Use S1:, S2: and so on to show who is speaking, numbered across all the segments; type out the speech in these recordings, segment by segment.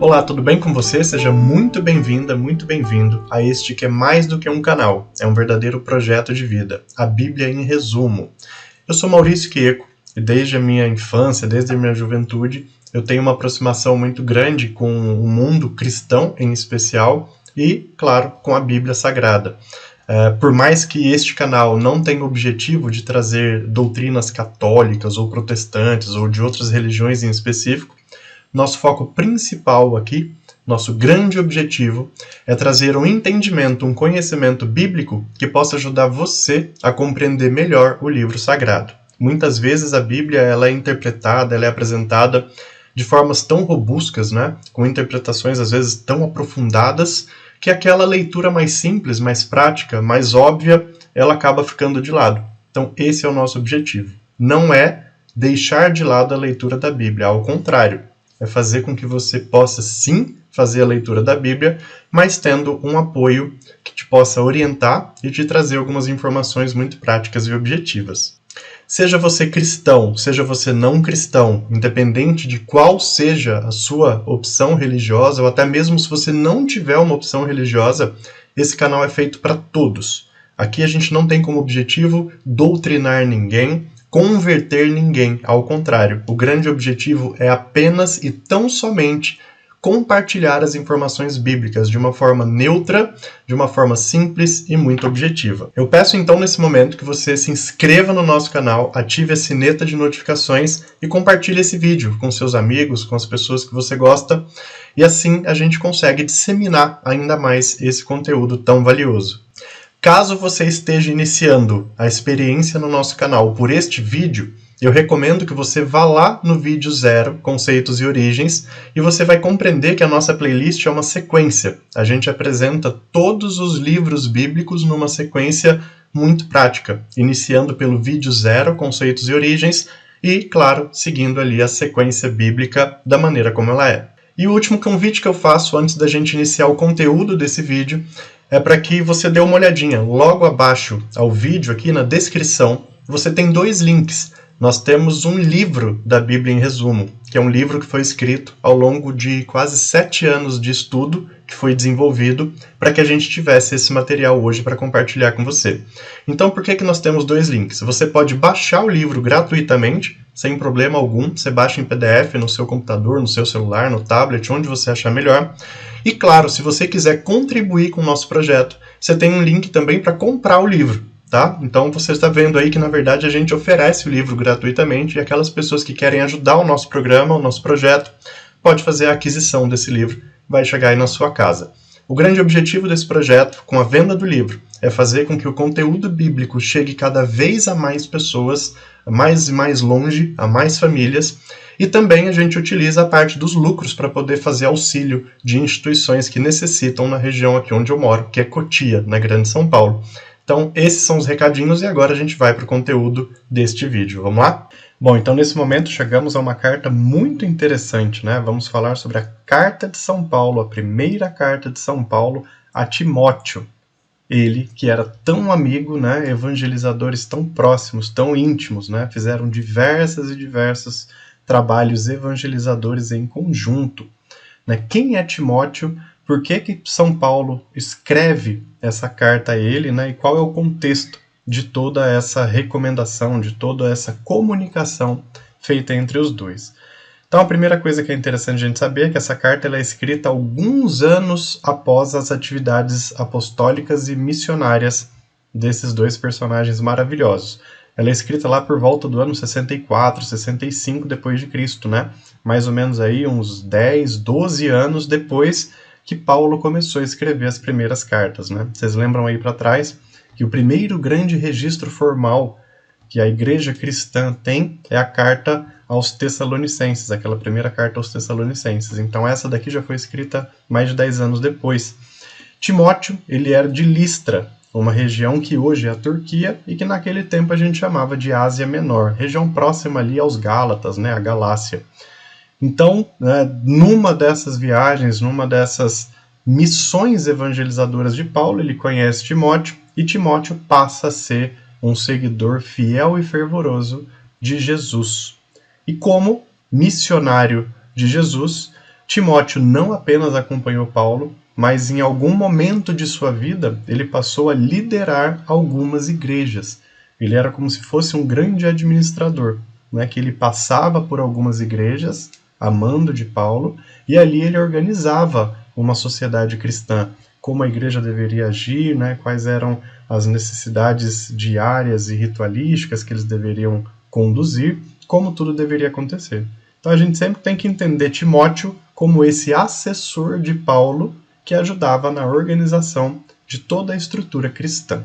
S1: Olá, tudo bem com você? Seja muito bem-vinda, muito bem-vindo a este que é mais do que um canal, é um verdadeiro projeto de vida, a Bíblia em resumo. Eu sou Maurício Quieco e desde a minha infância, desde a minha juventude, eu tenho uma aproximação muito grande com o mundo cristão em especial e, claro, com a Bíblia Sagrada. Por mais que este canal não tenha o objetivo de trazer doutrinas católicas ou protestantes ou de outras religiões em específico, nosso foco principal aqui, nosso grande objetivo, é trazer um entendimento, um conhecimento bíblico que possa ajudar você a compreender melhor o livro sagrado. Muitas vezes a Bíblia ela é interpretada, ela é apresentada de formas tão robustas, né? Com interpretações às vezes tão aprofundadas, que aquela leitura mais simples, mais prática, mais óbvia, ela acaba ficando de lado. Então esse é o nosso objetivo. Não é deixar de lado a leitura da Bíblia, ao contrário. É fazer com que você possa sim fazer a leitura da Bíblia, mas tendo um apoio que te possa orientar e te trazer algumas informações muito práticas e objetivas. Seja você cristão, seja você não cristão, independente de qual seja a sua opção religiosa, ou até mesmo se você não tiver uma opção religiosa, esse canal é feito para todos. Aqui a gente não tem como objetivo doutrinar ninguém, converter ninguém, ao contrário, o grande objetivo é apenas e tão somente compartilhar as informações bíblicas de uma forma neutra, de uma forma simples e muito objetiva. Eu peço então nesse momento que você se inscreva no nosso canal, ative a sineta de notificações e compartilhe esse vídeo com seus amigos, com as pessoas que você gosta, e assim a gente consegue disseminar ainda mais esse conteúdo tão valioso. Caso você esteja iniciando a experiência no nosso canal por este vídeo, eu recomendo que você vá lá no vídeo 0, Conceitos e Origens, e você vai compreender que a nossa playlist é uma sequência. A gente apresenta todos os livros bíblicos numa sequência muito prática, iniciando pelo vídeo 0, Conceitos e Origens, e, claro, seguindo ali a sequência bíblica da maneira como ela é. E o último convite que eu faço antes da gente iniciar o conteúdo desse vídeo é para que você dê uma olhadinha. Logo abaixo ao vídeo, aqui na descrição, você tem 2 links. Nós temos um livro da Bíblia em resumo, que é um livro que foi escrito ao longo de quase 7 anos de estudo, que foi desenvolvido para que a gente tivesse esse material hoje para compartilhar com você. Então, por que nós temos 2 links? Você pode baixar o livro gratuitamente, sem problema algum. Você baixa em PDF no seu computador, no seu celular, no tablet, onde você achar melhor. E claro, se você quiser contribuir com o nosso projeto, você tem um link também para comprar o livro. Tá? Então você está vendo aí que na verdade a gente oferece o livro gratuitamente e aquelas pessoas que querem ajudar o nosso programa, o nosso projeto, pode fazer a aquisição desse livro, vai chegar aí na sua casa. O grande objetivo desse projeto, com a venda do livro, é fazer com que o conteúdo bíblico chegue cada vez a mais pessoas, a mais e mais longe, a mais famílias, e também a gente utiliza a parte dos lucros para poder fazer auxílio de instituições que necessitam na região aqui onde eu moro, que é Cotia, na Grande São Paulo. Então, esses são os recadinhos e agora a gente vai para o conteúdo deste vídeo. Vamos lá? Bom, então nesse momento chegamos a uma carta muito interessante, né? Vamos falar sobre a Carta de São Paulo, a primeira Carta de São Paulo a Timóteo. Ele, que era tão amigo, né? Evangelizadores tão próximos, tão íntimos, né? Fizeram diversos e diversos trabalhos evangelizadores em conjunto. Né? Quem é Timóteo? Por que São Paulo escreve essa carta a ele, né? E qual é o contexto de toda essa recomendação, de toda essa comunicação feita entre os dois? Então, a primeira coisa que é interessante a gente saber é que essa carta ela é escrita alguns anos após as atividades apostólicas e missionárias desses dois personagens maravilhosos. Ela é escrita lá por volta do ano 64, 65 depois de Cristo, né? Mais ou menos aí uns 10, 12 anos depois que Paulo começou a escrever as primeiras cartas, né? Vocês lembram aí para trás que o primeiro grande registro formal que a igreja cristã tem é a carta aos Tessalonicenses, aquela primeira carta aos Tessalonicenses. Então essa daqui já foi escrita mais de 10 anos depois. Timóteo, ele era de Listra, uma região que hoje é a Turquia e que naquele tempo a gente chamava de Ásia Menor, região próxima ali aos Gálatas, né, a Galácia. Então, numa dessas viagens, numa dessas missões evangelizadoras de Paulo, ele conhece Timóteo e Timóteo passa a ser um seguidor fiel e fervoroso de Jesus. E como missionário de Jesus, Timóteo não apenas acompanhou Paulo, mas em algum momento de sua vida ele passou a liderar algumas igrejas. Ele era como se fosse um grande administrador, né, que ele passava por algumas igrejas, a mando de Paulo, e ali ele organizava uma sociedade cristã, como a igreja deveria agir, né, quais eram as necessidades diárias e ritualísticas que eles deveriam conduzir, como tudo deveria acontecer. Então a gente sempre tem que entender Timóteo como esse assessor de Paulo que ajudava na organização de toda a estrutura cristã.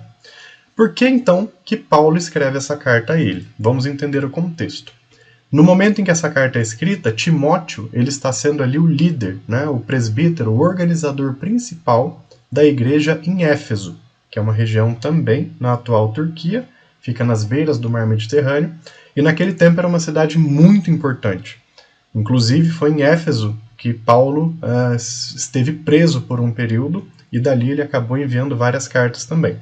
S1: Por que então que Paulo escreve essa carta a ele? Vamos entender o contexto. No momento em que essa carta é escrita, Timóteo ele está sendo ali o líder, né, o presbítero, o organizador principal da igreja em Éfeso, que é uma região também na atual Turquia, fica nas beiras do mar Mediterrâneo, e naquele tempo era uma cidade muito importante. Inclusive foi em Éfeso que Paulo esteve preso por um período, e dali ele acabou enviando várias cartas também.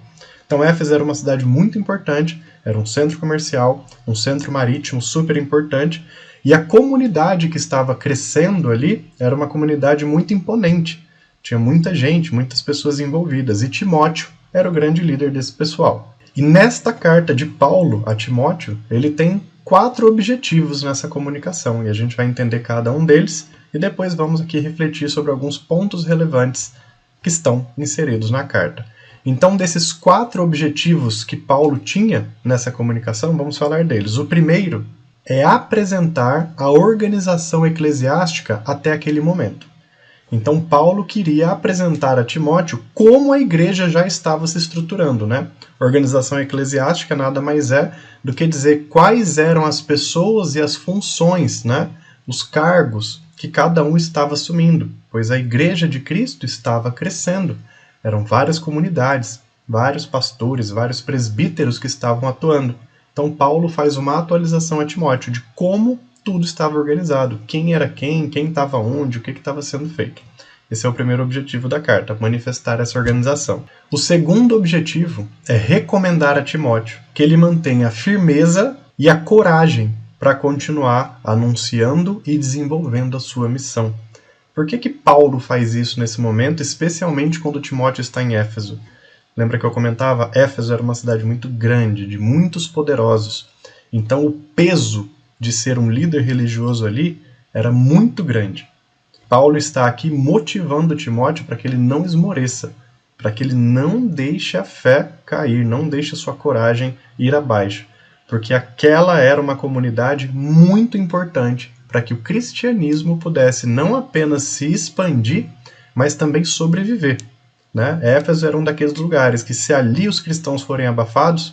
S1: Então Éfeso era uma cidade muito importante, era um centro comercial, um centro marítimo super importante, e a comunidade que estava crescendo ali era uma comunidade muito imponente. Tinha muita gente, muitas pessoas envolvidas, e Timóteo era o grande líder desse pessoal. E nesta carta de Paulo a Timóteo, ele tem 4 objetivos nessa comunicação, e a gente vai entender cada um deles, e depois vamos aqui refletir sobre alguns pontos relevantes que estão inseridos na carta. Então, desses 4 objetivos que Paulo tinha nessa comunicação, vamos falar deles. O primeiro é apresentar a organização eclesiástica até aquele momento. Então, Paulo queria apresentar a Timóteo como a igreja já estava se estruturando, né? Organização eclesiástica nada mais é do que dizer quais eram as pessoas e as funções, né? Os cargos que cada um estava assumindo, pois a igreja de Cristo estava crescendo. Eram várias comunidades, vários pastores, vários presbíteros que estavam atuando. Então Paulo faz uma atualização a Timóteo de como tudo estava organizado, quem era quem estava onde, o que estava sendo feito. Esse é o primeiro objetivo da carta, manifestar essa organização. O segundo objetivo é recomendar a Timóteo que ele mantenha a firmeza e a coragem para continuar anunciando e desenvolvendo a sua missão. Por que Paulo faz isso nesse momento, especialmente quando Timóteo está em Éfeso? Lembra que eu comentava? Éfeso era uma cidade muito grande, de muitos poderosos. Então o peso de ser um líder religioso ali era muito grande. Paulo está aqui motivando Timóteo para que ele não esmoreça, para que ele não deixe a fé cair, não deixe a sua coragem ir abaixo, porque aquela era uma comunidade muito importante para que o cristianismo pudesse não apenas se expandir, mas também sobreviver. Né? Éfeso era um daqueles lugares que, se ali os cristãos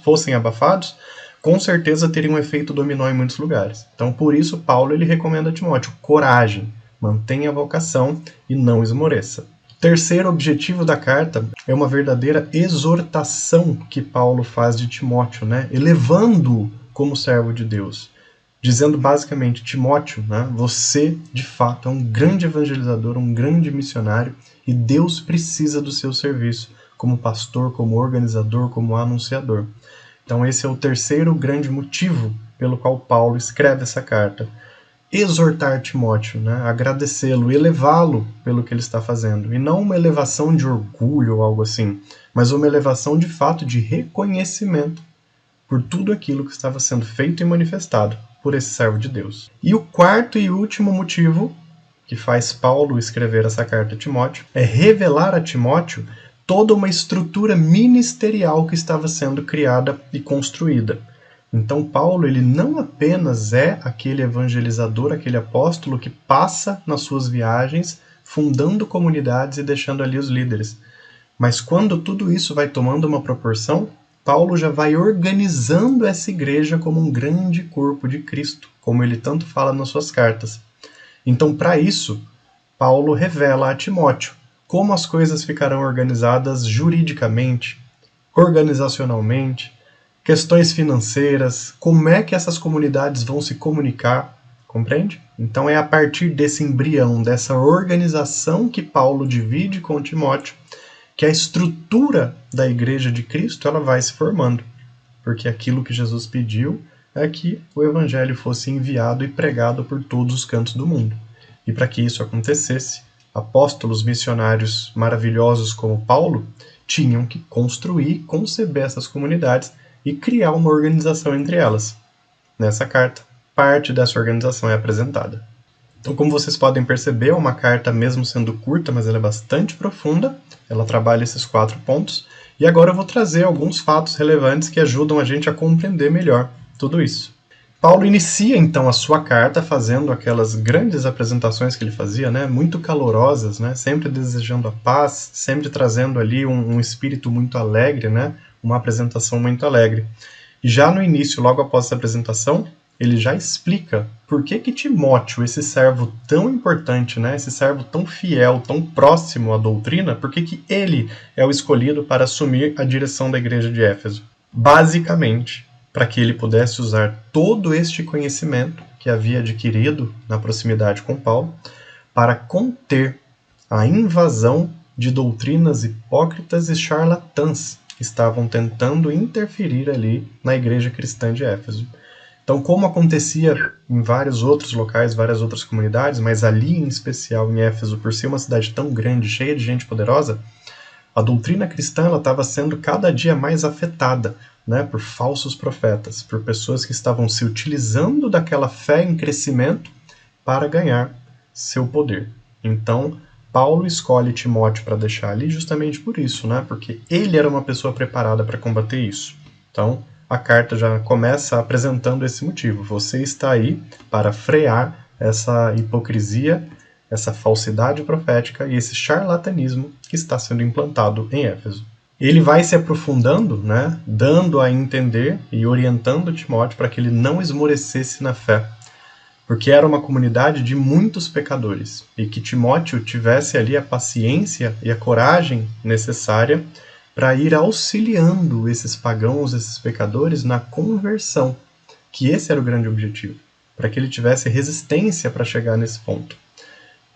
S1: fossem abafados, com certeza teria um efeito dominó em muitos lugares. Então, por isso, Paulo ele recomenda a Timóteo coragem, mantenha a vocação e não esmoreça. O terceiro objetivo da carta é uma verdadeira exortação que Paulo faz de Timóteo, né? Elevando-o como servo de Deus. Dizendo basicamente, Timóteo, né, você de fato é um grande evangelizador, um grande missionário, e Deus precisa do seu serviço como pastor, como organizador, como anunciador. Então esse é o terceiro grande motivo pelo qual Paulo escreve essa carta. Exortar Timóteo, né, agradecê-lo, elevá-lo pelo que ele está fazendo. E não uma elevação de orgulho ou algo assim, mas uma elevação de fato de reconhecimento por tudo aquilo que estava sendo feito e manifestado por esse servo de Deus. E o quarto e último motivo que faz Paulo escrever essa carta a Timóteo é revelar a Timóteo toda uma estrutura ministerial que estava sendo criada e construída. Então Paulo ele não apenas é aquele evangelizador, aquele apóstolo que passa nas suas viagens fundando comunidades e deixando ali os líderes. Mas quando tudo isso vai tomando uma proporção, Paulo já vai organizando essa igreja como um grande corpo de Cristo, como ele tanto fala nas suas cartas. Então, para isso, Paulo revela a Timóteo como as coisas ficarão organizadas juridicamente, organizacionalmente, questões financeiras, como é que essas comunidades vão se comunicar, compreende? Então é a partir desse embrião, dessa organização que Paulo divide com Timóteo, que a estrutura da igreja de Cristo ela vai se formando, porque aquilo que Jesus pediu é que o evangelho fosse enviado e pregado por todos os cantos do mundo. E para que isso acontecesse, apóstolos missionários maravilhosos como Paulo tinham que construir, conceber essas comunidades e criar uma organização entre elas. Nessa carta, parte dessa organização é apresentada. Então, como vocês podem perceber, é uma carta, mesmo sendo curta, mas ela é bastante profunda, ela trabalha esses 4 pontos, e agora eu vou trazer alguns fatos relevantes que ajudam a gente a compreender melhor tudo isso. Paulo inicia então a sua carta fazendo aquelas grandes apresentações que ele fazia, né, muito calorosas, né, sempre desejando a paz, sempre trazendo ali um espírito muito alegre, né, uma apresentação muito alegre. E já no início, logo após essa apresentação, ele já explica por que Timóteo, esse servo tão importante, né, esse servo tão fiel, tão próximo à doutrina, por que ele é o escolhido para assumir a direção da igreja de Éfeso. Basicamente, para que ele pudesse usar todo este conhecimento que havia adquirido na proximidade com Paulo para conter a invasão de doutrinas hipócritas e charlatãs que estavam tentando interferir ali na igreja cristã de Éfeso. Então, como acontecia em vários outros locais, várias outras comunidades, mas ali em especial em Éfeso, por ser uma cidade tão grande, cheia de gente poderosa, a doutrina cristã estava sendo cada dia mais afetada, né, por falsos profetas, por pessoas que estavam se utilizando daquela fé em crescimento para ganhar seu poder. Então, Paulo escolhe Timóteo para deixar ali justamente por isso, né, porque ele era uma pessoa preparada para combater isso. Então, a carta já começa apresentando esse motivo. Você está aí para frear essa hipocrisia, essa falsidade profética e esse charlatanismo que está sendo implantado em Éfeso. Ele vai se aprofundando, né, dando a entender e orientando Timóteo para que ele não esmorecesse na fé, porque era uma comunidade de muitos pecadores e que Timóteo tivesse ali a paciência e a coragem necessária para ir auxiliando esses pagãos, esses pecadores na conversão, que esse era o grande objetivo, para que ele tivesse resistência para chegar nesse ponto.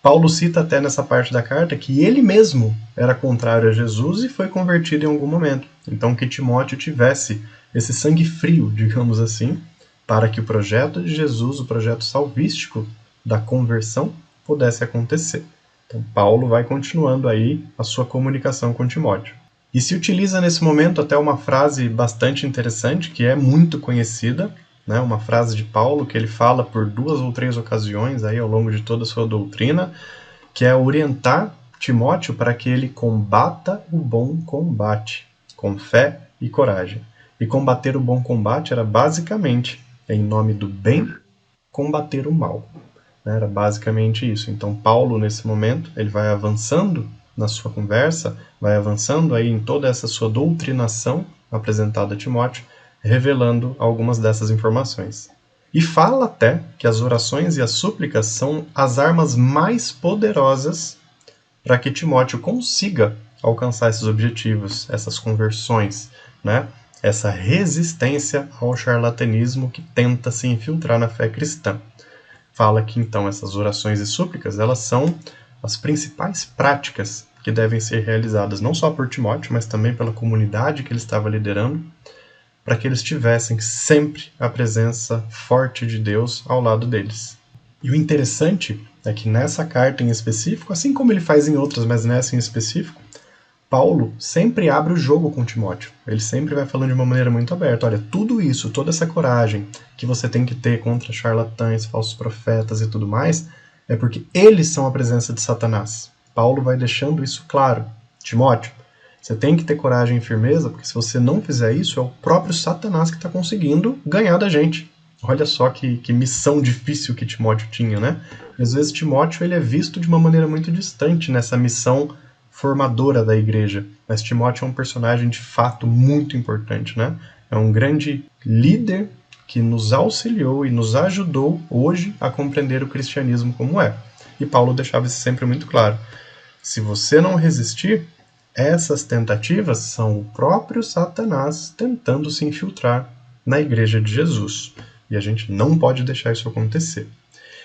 S1: Paulo cita até nessa parte da carta que ele mesmo era contrário a Jesus e foi convertido em algum momento. Então que Timóteo tivesse esse sangue frio, digamos assim, para que o projeto de Jesus, o projeto salvístico da conversão, pudesse acontecer. Então Paulo vai continuando aí a sua comunicação com Timóteo. E se utiliza nesse momento até uma frase bastante interessante, que é muito conhecida, né, uma frase de Paulo que ele fala por 2 ou 3 ocasiões aí ao longo de toda a sua doutrina, que é orientar Timóteo para que ele combata o bom combate, com fé e coragem. E combater o bom combate era basicamente, em nome do bem, combater o mal. Era basicamente isso. Então Paulo, nesse momento, ele vai avançando na sua conversa, vai avançando aí em toda essa sua doutrinação apresentada a Timóteo, revelando algumas dessas informações. E fala até que as orações e as súplicas são as armas mais poderosas para que Timóteo consiga alcançar esses objetivos, essas conversões, né? Essa resistência ao charlatanismo que tenta se infiltrar na fé cristã. Fala que então essas orações e súplicas, elas são as principais práticas que devem ser realizadas não só por Timóteo, mas também pela comunidade que ele estava liderando, para que eles tivessem sempre a presença forte de Deus ao lado deles. E o interessante é que nessa carta em específico, assim como ele faz em outras, mas nessa em específico, Paulo sempre abre o jogo com Timóteo. Ele sempre vai falando de uma maneira muito aberta. Olha, tudo isso, toda essa coragem que você tem que ter contra charlatães, falsos profetas e tudo mais, é porque eles são a presença de Satanás. Paulo vai deixando isso claro. Timóteo, você tem que ter coragem e firmeza, porque se você não fizer isso, é o próprio Satanás que está conseguindo ganhar da gente. Olha só que missão difícil que Timóteo tinha, né? E às vezes Timóteo ele é visto de uma maneira muito distante nessa missão formadora da igreja. Mas Timóteo é um personagem de fato muito importante, né? É um grande líder que nos auxiliou e nos ajudou hoje a compreender o cristianismo como é. E Paulo deixava isso sempre muito claro. Se você não resistir, essas tentativas são o próprio Satanás tentando se infiltrar na igreja de Jesus. E a gente não pode deixar isso acontecer.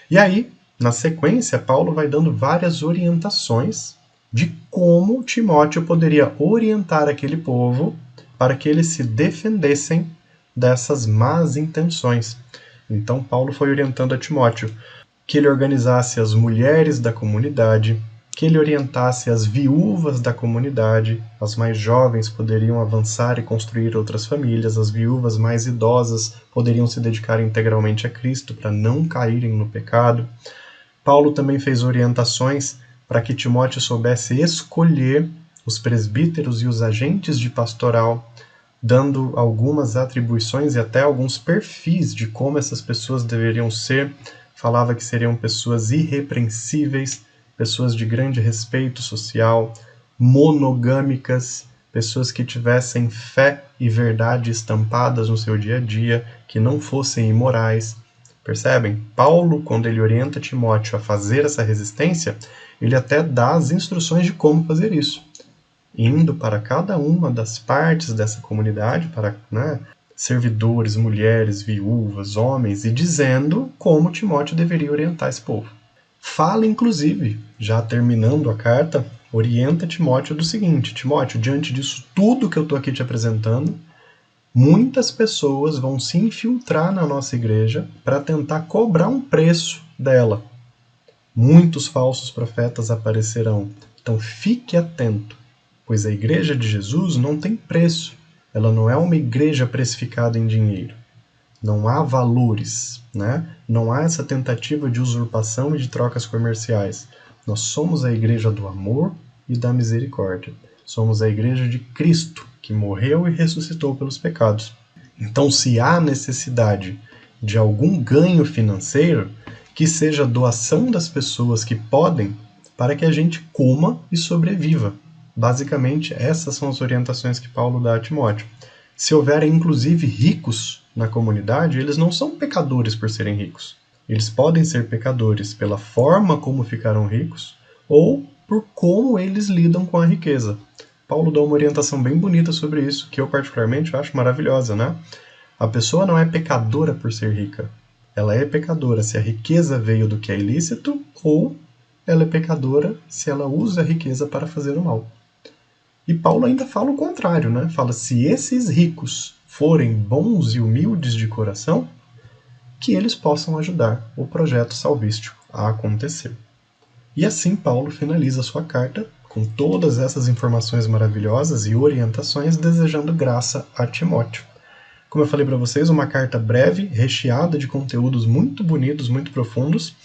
S1: E aí, na sequência, Paulo vai dando várias orientações de como Timóteo poderia orientar aquele povo para que eles se defendessem dessas más intenções. Então Paulo foi orientando a Timóteo. que ele organizasse as mulheres da comunidade, que ele orientasse as viúvas da comunidade. As mais jovens poderiam avançar e construir outras famílias, as viúvas mais idosas poderiam se dedicar integralmente a Cristo para não caírem no pecado. Paulo também fez orientações para que Timóteo soubesse escolher os presbíteros e os agentes de pastoral, dando algumas atribuições e até alguns perfis de como essas pessoas deveriam ser. Falava que seriam pessoas irrepreensíveis, pessoas de grande respeito social, monogâmicas, pessoas que tivessem fé e verdade estampadas no seu dia a dia, que não fossem imorais. Percebem? Paulo, quando ele orienta Timóteo a fazer essa resistência, ele até dá as instruções de como fazer isso, indo para cada uma das partes dessa comunidade, para servidores, mulheres, viúvas, homens, e dizendo como Timóteo deveria orientar esse povo. Fala, inclusive, já terminando a carta, orienta Timóteo do seguinte: Timóteo, diante disso tudo que eu estou aqui te apresentando, muitas pessoas vão se infiltrar na nossa igreja para tentar cobrar um preço dela. Muitos falsos profetas aparecerão. Então fique atento, pois a igreja de Jesus não tem preço. Ela não é uma igreja precificada em dinheiro. Não há valores, Não há essa tentativa de usurpação e de trocas comerciais. Nós somos a igreja do amor e da misericórdia. Somos a igreja de Cristo, que morreu e ressuscitou pelos pecados. Então, se há necessidade de algum ganho financeiro, que seja a doação das pessoas que podem, para que a gente coma e sobreviva. Basicamente, essas são as orientações que Paulo dá a Timóteo. Se houverem, inclusive, ricos na comunidade, eles não são pecadores por serem ricos. Eles podem ser pecadores pela forma como ficaram ricos ou por como eles lidam com a riqueza. Paulo dá uma orientação bem bonita sobre isso, que eu particularmente acho maravilhosa, A pessoa não é pecadora por ser rica. Ela é pecadora se a riqueza veio do que é ilícito, ou ela é pecadora se ela usa a riqueza para fazer o mal. E Paulo ainda fala o contrário, Fala, se esses ricos forem bons e humildes de coração, que eles possam ajudar o projeto salvístico a acontecer. E assim Paulo finaliza sua carta com todas essas informações maravilhosas e orientações, desejando graça a Timóteo. Como eu falei para vocês, uma carta breve, recheada de conteúdos muito bonitos, muito profundos,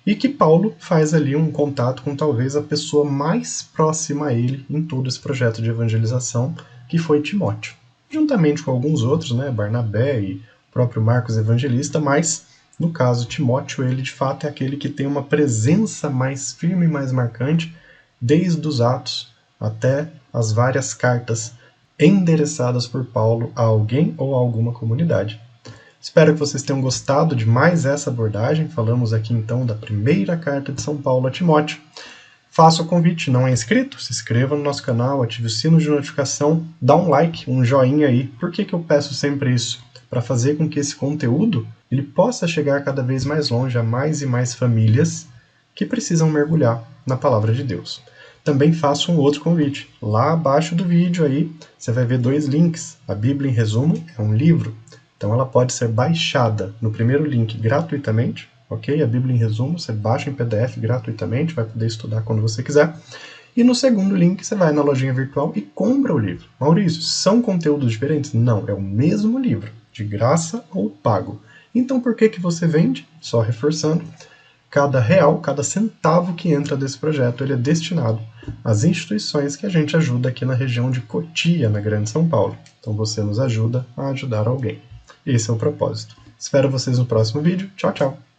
S1: e que Paulo faz ali um contato com talvez a pessoa mais próxima a ele em todo esse projeto de evangelização, que foi Timóteo. Juntamente com alguns outros, Barnabé e o próprio Marcos Evangelista, mas, no caso, Timóteo, ele de fato é aquele que tem uma presença mais firme e mais marcante, desde os Atos até as várias cartas endereçadas por Paulo a alguém ou a alguma comunidade. Espero que vocês tenham gostado de mais essa abordagem. Falamos aqui então da primeira carta de São Paulo a Timóteo. Faça o convite, não é inscrito? Se inscreva no nosso canal, ative o sino de notificação, dá um like, um joinha aí. Por que eu peço sempre isso? Para fazer com que esse conteúdo ele possa chegar cada vez mais longe a mais e mais famílias que precisam mergulhar na Palavra de Deus. Também faço um outro convite. Lá abaixo do vídeo aí, você vai ver 2 links. A Bíblia em Resumo é um livro. Então ela pode ser baixada no primeiro link gratuitamente, ok? A Bíblia em Resumo, você baixa em PDF gratuitamente, vai poder estudar quando você quiser. E no segundo link você vai na lojinha virtual e compra o livro. Maurício, são conteúdos diferentes? Não, é o mesmo livro, de graça ou pago. Então por que você vende? Só reforçando, cada real, cada centavo que entra desse projeto, ele é destinado às instituições que a gente ajuda aqui na região de Cotia, na Grande São Paulo. Então você nos ajuda a ajudar alguém. Esse é o propósito. Espero vocês no próximo vídeo. Tchau, tchau!